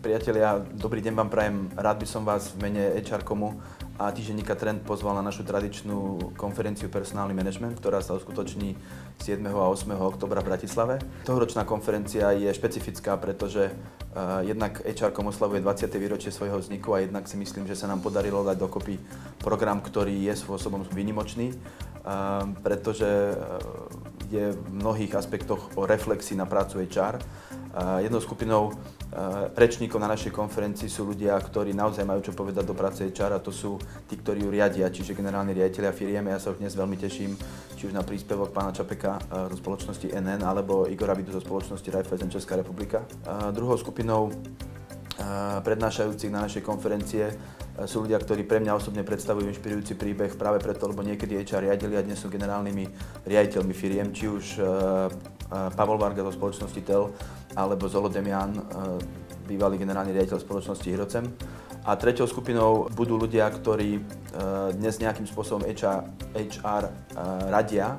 Priatelia, dobrý deň vám prajem. Rád by som vás v mene HR.comu a týždenníka Trend pozval na našu tradičnú konferenciu Personálny manažment, ktorá sa uskutoční 7. a 8. októbra v Bratislave. Tohoročná konferencia je špecifická, pretože jednak HR.com oslavuje 20. výročie svojho vzniku a jednak si myslím, že sa nám podarilo dať dokopy program, ktorý je spôsobom výnimočný, pretože je v mnohých aspektoch o reflexii na prácu HR. Jednou skupinou rečníkov na našej konferencii sú ľudia, ktorí naozaj majú čo povedať do práce HR, a to sú tí, ktorí ju riadia, čiže generálni riaditelia firiem. Ja sa už dnes veľmi teším, či už na príspevok pána Čapeka zo spoločnosti NN alebo Igora Vidu zo spoločnosti Raiffeisen Česká republika. Druhou skupinou prednášajúcich na našej konferencie sú ľudia, ktorí pre mňa osobne predstavujú inšpirujúci príbeh práve preto, lebo niekedy HR riadili a dnes sú generálnymi riaditeľmi firiem, či už Pavol Varga zo spoločnosti TEL alebo Zolo Demian, bývalý generálny riaditeľ spoločnosti Hirocem. A treťou skupinou budú ľudia, ktorí dnes nejakým spôsobom HR radia.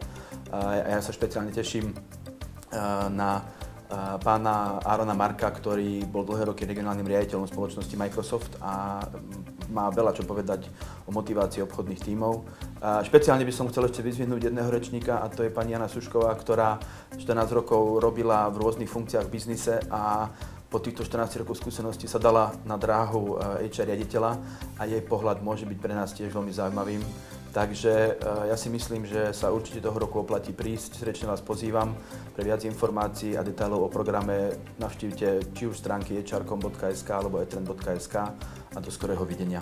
Ja sa špeciálne teším na pána Arona Marka, ktorý bol dlhé roky regionálnym riaditeľom spoločnosti Microsoft a má veľa čo povedať o motivácii obchodných tímov. Špeciálne by som chcel ešte vyzvihnúť jedného rečníka, a to je pani Jana Sušková, ktorá 14 rokov robila v rôznych funkciách v biznise a po týchto 14 rokov skúsenosti sa dala na dráhu HR riaditeľa a jej pohľad môže byť pre nás tiež veľmi zaujímavým. Takže ja si myslím, že sa určite toho roku oplatí prísť. Srdečne vás pozývam. Pre viac informácií a detailov o programe navštívte či už stránky hr.com.sk alebo etrend.sk a do skorého videnia.